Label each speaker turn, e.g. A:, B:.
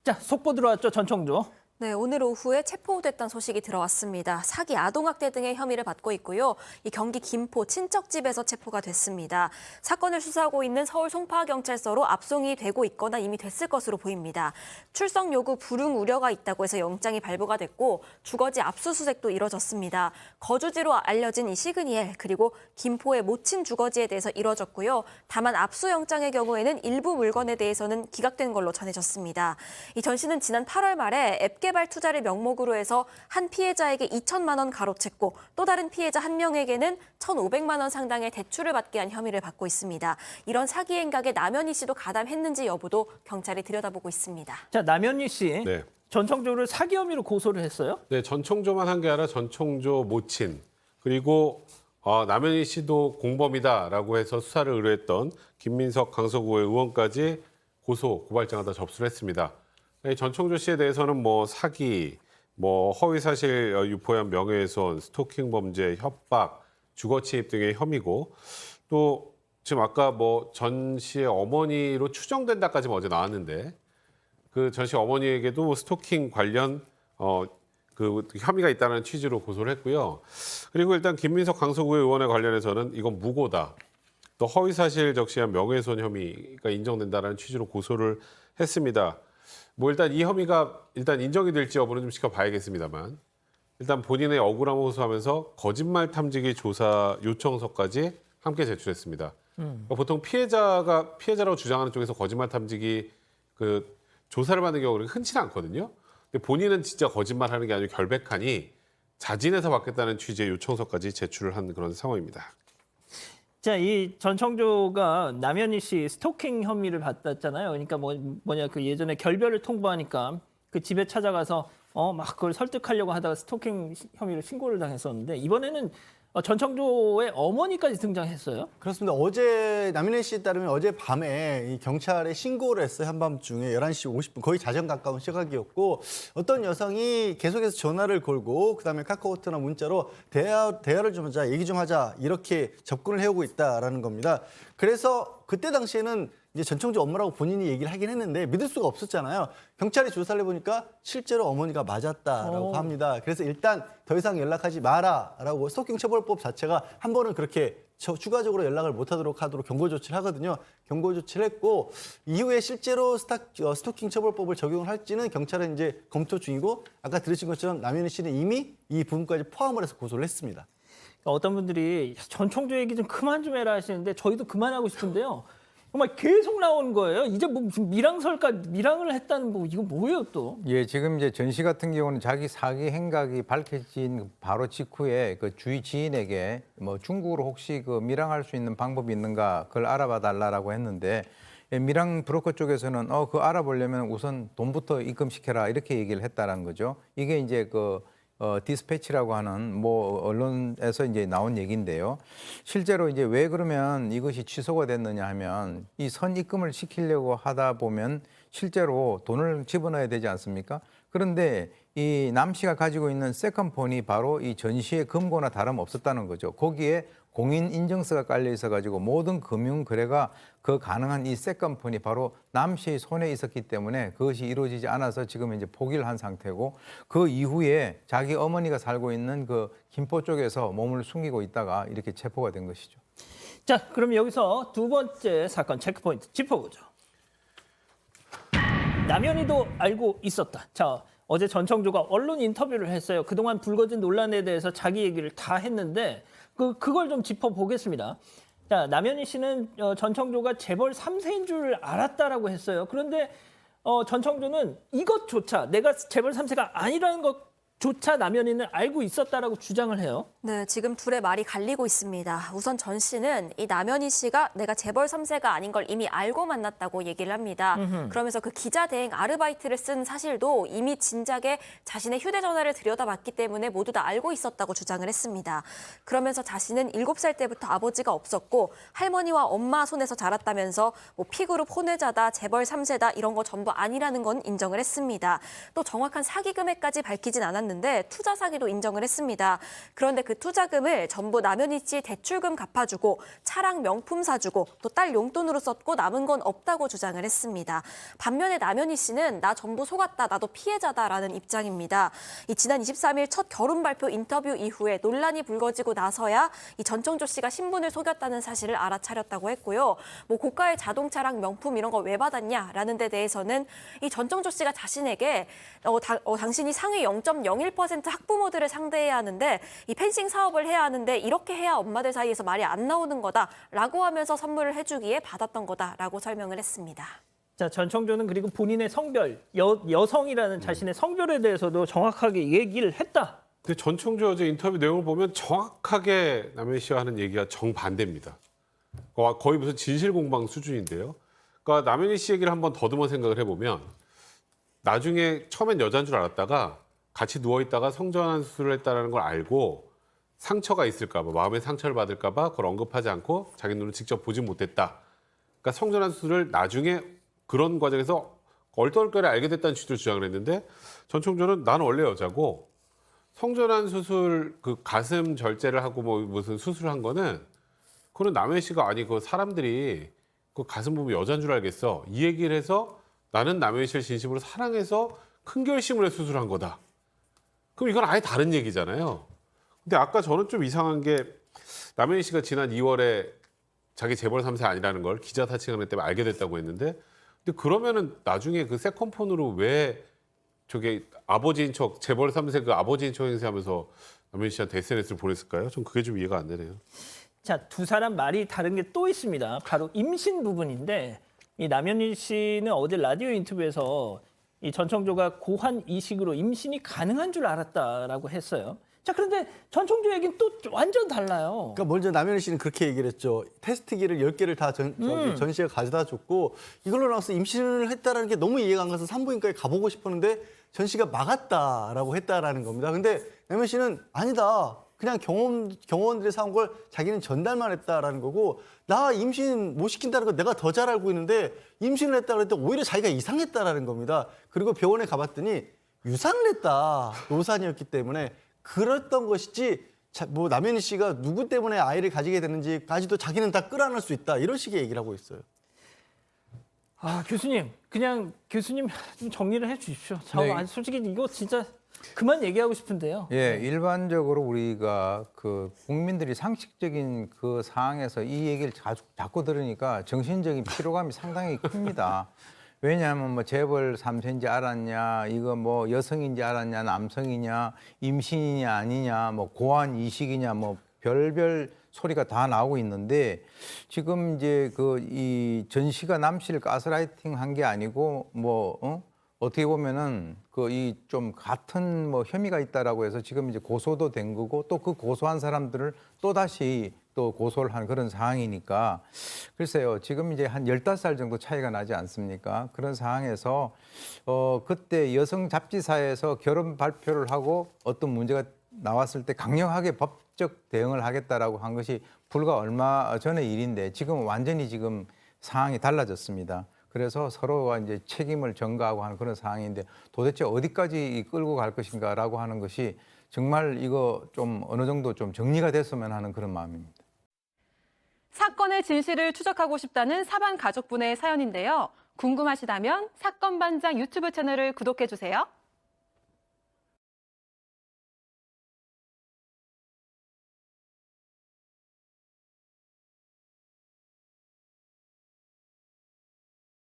A: 자, 속보 들어왔죠, 전청조.
B: 네, 오늘 오후에 체포됐다는 소식이 들어왔습니다. 사기, 아동학대 등의 혐의를 받고 있고요. 이 경기 김포 친척집에서 체포가 됐습니다. 사건을 수사하고 있는 서울 송파경찰서로 압송이 되고 있거나 이미 됐을 것으로 보입니다. 출석 요구 불응 우려가 있다고 해서 영장이 발부가 됐고 주거지 압수수색도 이뤄졌습니다. 거주지로 알려진 이 시그니엘 그리고 김포의 모친 주거지에 대해서 이뤄졌고요. 다만 압수영장의 경우에는 일부 물건에 대해서는 기각된 걸로 전해졌습니다. 이 전 씨는 지난 8월 말에 앱 개발 투자를 명목으로 해서 한 피해자에게 2천만 원 가로챘고 또 다른 피해자 한 명에게는 1,500만 원 상당의 대출을 받게 한 혐의를 받고 있습니다. 이런 사기 행각에 남현희 씨도 가담했는지 여부도 경찰이 들여다보고 있습니다.
A: 자, 남현희 씨.
C: 네.
A: 전청조를 사기 혐의로 고소를 했어요?
C: 네, 전청조만 한 게 아니라 전청조 모친 그리고 남현희 씨도 공범이다라고 해서 수사를 의뢰했던 김민석 강서구의 의원까지 고발장을 다 접수를 했습니다. 전청조 씨에 대해서는 뭐 사기, 뭐 허위사실 유포한 명예훼손, 스토킹 범죄, 협박, 주거침입 등의 혐의고 또 지금 아까 뭐 전 씨의 어머니로 추정된다까지 어제 나왔는데 그 전 씨 어머니에게도 스토킹 관련 그 혐의가 있다는 취지로 고소를 했고요. 그리고 일단 김민석 강서구의 의원에 관련해서는 이건 무고다. 또 허위사실 적시한 명예훼손 혐의가 인정된다는 취지로 고소를 했습니다. 뭐 일단 이 혐의가 일단 인정이 될지 여부는 좀 지켜봐야겠습니다만 일단 본인의 억울함을 호소하면서 거짓말 탐지기 조사 요청서까지 함께 제출했습니다. 그러니까 보통 피해자라고 주장하는 쪽에서 거짓말 탐지기 그 조사를 받는 경우는 흔치는 않거든요. 근데 본인은 진짜 거짓말하는 게 아니고 결백하니 자진해서 받겠다는 취지의 요청서까지 제출을 한 그런 상황입니다.
A: 자, 이 전청조가 남현희 씨 스토킹 혐의를 받았잖아요. 그러니까 그 예전에 결별을 통보하니까 그 집에 찾아가서 막 그걸 설득하려고 하다가 스토킹 혐의로 신고를 당했었는데 이번에는 전청조의 어머니까지 등장했어요.
D: 그렇습니다. 어제 남인혜 씨에 따르면 어제 밤에 이 경찰에 신고를 했어요. 한밤중에 11시 50분 거의 자정 가까운 시각이었고 어떤 여성이 계속해서 전화를 걸고 그다음에 카카오톡이나 문자로 대화를 좀 하자, 얘기 좀 하자 이렇게 접근을 해오고 있다라는 겁니다. 그래서 그때 당시에는 이제 전청조 엄마라고 본인이 얘기를 하긴 했는데 믿을 수가 없었잖아요. 경찰이 조사를 해보니까 실제로 어머니가 맞았다라고 합니다. 그래서 일단 더 이상 연락하지 마라라고 스토킹 처벌법 자체가 한 번은 그렇게 추가적으로 연락을 못하도록 하도록 경고 조치를 하거든요. 경고 조치를 했고 이후에 실제로 스토킹 처벌법을 적용을 할지는 경찰은 이제 검토 중이고 아까 들으신 것처럼 남현희 씨는 이미 이 부분까지 포함을 해서 고소를 했습니다.
A: 어떤 분들이 전청조 얘기 좀 그만 좀 해라 하시는데 저희도 그만하고 싶은데요. 정말 계속 나오는 거예요. 이제 뭐 무슨 밀항을 했다는 뭐 이거 뭐예요 또?
E: 예, 지금 이제 전 씨 같은 경우는 자기 사기 행각이 밝혀진 바로 직후에 그 주위 지인에게 뭐 중국으로 혹시 그 밀항할 수 있는 방법이 있는가 그걸 알아봐 달라라고 했는데 밀항 브로커 쪽에서는 그거 알아보려면 우선 돈부터 입금시켜라 이렇게 얘기를 했다라는 거죠. 이게 이제 디스패치라고 하는 뭐 언론에서 이제 나온 얘기인데요. 실제로 이제 왜 그러면 이것이 취소가 됐느냐 하면 이 선입금을 시키려고 하다 보면 실제로 돈을 집어넣어야 되지 않습니까? 그런데 이 남 씨가 가지고 있는 세컨폰이 바로 이 전 씨의 금고나 다름없었다는 거죠. 거기에 공인 인증서가 깔려 있어 가지고 모든 금융 거래가 그 가능한 이 세컨폰이 바로 남 씨의 손에 있었기 때문에 그것이 이루어지지 않아서 지금 이제 포기를 한 상태고 그 이후에 자기 어머니가 살고 있는 그 김포 쪽에서 몸을 숨기고 있다가 이렇게 체포가 된 것이죠.
A: 자, 그럼 여기서 두 번째 사건 체크포인트 짚어보죠. 남현희도 알고 있었다. 자, 어제 전청조가 언론 인터뷰를 했어요. 그동안 불거진 논란에 대해서 자기 얘기를 다 했는데 그걸 좀 짚어보겠습니다. 자, 남현희 씨는 전청조가 재벌 3세인 줄 알았다라고 했어요. 그런데 전청조는 이것조차 내가 재벌 3세가 아니라는 것조차 남현희는 알고 있었다라고 주장을 해요.
B: 네, 지금 둘의 말이 갈리고 있습니다. 우선 전 씨는 이 남현희 씨가 내가 재벌 3세가 아닌 걸 이미 알고 만났다고 얘기를 합니다. 그러면서 그 기자 대행 아르바이트를 쓴 사실도 이미 진작에 자신의 휴대전화를 들여다봤기 때문에 모두 다 알고 있었다고 주장을 했습니다. 그러면서 자신은 7살 때부터 아버지가 없었고 할머니와 엄마 손에서 자랐다면서 뭐 P그룹 혼외자다, 재벌 3세다 이런 거 전부 아니라는 건 인정을 했습니다. 또 정확한 사기 금액까지 밝히진 않았는데 인정했는데 투자 사기도 인정을 했습니다. 그런데 그 투자금을 전부 남현희 씨 대출금 갚아주고 차량 명품 사주고 또 딸 용돈으로 썼고 남은 건 없다고 주장을 했습니다. 반면에 남현희 씨는 나 전부 속았다, 나도 피해자다라는 입장입니다. 이 지난 23일 첫 결혼 발표 인터뷰 이후에 논란이 불거지고 나서야 이 전청조 씨가 신분을 속였다는 사실을 알아차렸다고 했고요. 뭐 고가의 자동차랑 명품 이런 거 왜 받았냐라는 데 대해서는 이 전청조 씨가 자신에게 당신이 상위 0.01% 학부모들을 상대해야 하는데 이 펜싱 사업을 해야 하는데 이렇게 해야 엄마들 사이에서 말이 안 나오는 거다라고 하면서 선물을 해주기에 받았던 거다라고 설명을 했습니다.
A: 자, 전청조는 그리고 본인의 성별, 여성이라는 자신의 성별에 대해서도 정확하게 얘기를 했다.
C: 근데 전청조 어제 인터뷰 내용을 보면 정확하게 남현희 씨와 하는 얘기가 정반대입니다. 거의 무슨 진실 공방 수준인데요. 그러니까 남현희 씨 얘기를 한번 더듬어 생각을 해보면 나중에 처음엔 여자인 줄 알았다가 같이 누워있다가 성전환 수술을 했다는 걸 알고 상처가 있을까 봐, 마음의 상처를 받을까 봐 그걸 언급하지 않고 자기 눈으로 직접 보지 못했다. 그러니까 성전환 수술을 나중에 그런 과정에서 얼떨결에 알게 됐다는 취지로 주장을 했는데 전청조는 나는 원래 여자고 성전환 수술 그 가슴 절제를 하고 뭐 무슨 수술을 한 거는 그건 남현희 씨가 아니 그 사람들이 그 가슴 보면 여자인 줄 알겠어. 이 얘기를 해서 나는 남현희 씨를 진심으로 사랑해서 큰 결심을 해서 수술한 거다. 그럼 이건 아예 다른 얘기잖아요. 근데 아까 저는 좀 이상한 게 남현희 씨가 지난 2월에 자기 재벌 3세 아니라는 걸 기자 사칭하는 때문에 알게 됐다고 했는데 근데 그러면은 나중에 그 세컨폰으로 왜 저게 아버지인 척 재벌 3세 그 아버지인 척 행세하면서 남현희 씨한테 SNS를 보냈을까요? 전 그게 좀 이해가 안 되네요.
A: 자, 두 사람 말이 다른 게 또 있습니다. 바로 임신 부분인데 이 남현희 씨는 어제 라디오 인터뷰에서 이 전청조가 고환 이식으로 임신이 가능한 줄 알았다라고 했어요. 자, 그런데 전청조 얘기는 또 완전 달라요.
D: 그러니까 먼저 남현희 씨는 그렇게 얘기를 했죠. 테스트기를 10개를 다 전 씨가 가져다 줬고 이걸로 나와서 임신을 했다라는 게 너무 이해가 안 가서 산부인과에 가보고 싶었는데 전 씨가 막았다라고 했다라는 겁니다. 근데 남현희 씨는 아니다. 그냥 경호원들이 사온 걸 자기는 전달만 했다라는 거고 나 임신 못 시킨다는 거 내가 더 잘 알고 있는데 임신을 했다 그랬더니 오히려 자기가 이상했다라는 겁니다. 그리고 병원에 가봤더니 유산을 했다. 노산이었기 때문에 그랬던 것이지 뭐 남현희 씨가 누구 때문에 아이를 가지게 되는지까지도 자기는 다 끌어낼 수 있다. 이런 식의 얘기를 하고 있어요.
A: 아, 교수님, 그냥 교수님 좀 정리를 해 주십시오. 저
E: 네.
A: 아니, 솔직히 이거 진짜 그만 얘기하고 싶은데요.
E: 예, 일반적으로 우리가 그 국민들이 상식적인 그 상황에서 이 얘기를 자꾸 들으니까 정신적인 피로감이 상당히 큽니다. 왜냐하면 뭐 재벌 3세인지 알았냐, 이거 뭐 여성인지 알았냐, 남성이냐, 임신이냐 아니냐, 뭐 고환 이식이냐, 뭐 별별 소리가 다 나오고 있는데 지금 이제 그 이 전 씨가 남 씨를 가스라이팅한 게 아니고 뭐 어떻게 보면은 그 이 좀 같은 뭐 혐의가 있다라고 해서 지금 이제 고소도 된 거고 또 그 고소한 사람들을 또 다시 또 고소를 한 그런 상황이니까 글쎄요. 지금 이제 한 15살 정도 차이가 나지 않습니까? 그런 상황에서 그때 여성 잡지사에서 결혼 발표를 하고 어떤 문제가 나왔을 때 강력하게 법적 대응을 하겠다라고 한 것이 불과 얼마 전의 일인데 지금 완전히 지금 상황이 달라졌습니다. 그래서 서로가 이제 책임을 전가하고 하는 그런 상황인데 도대체 어디까지 끌고 갈 것인가라고 하는 것이 정말 이거 좀 어느 정도 좀 정리가 됐으면 하는 그런 마음입니다.
F: 사건의 진실을 추적하고 싶다는 사반 가족분의 사연인데요. 궁금하시다면 사건반장 유튜브 채널을 구독해주세요.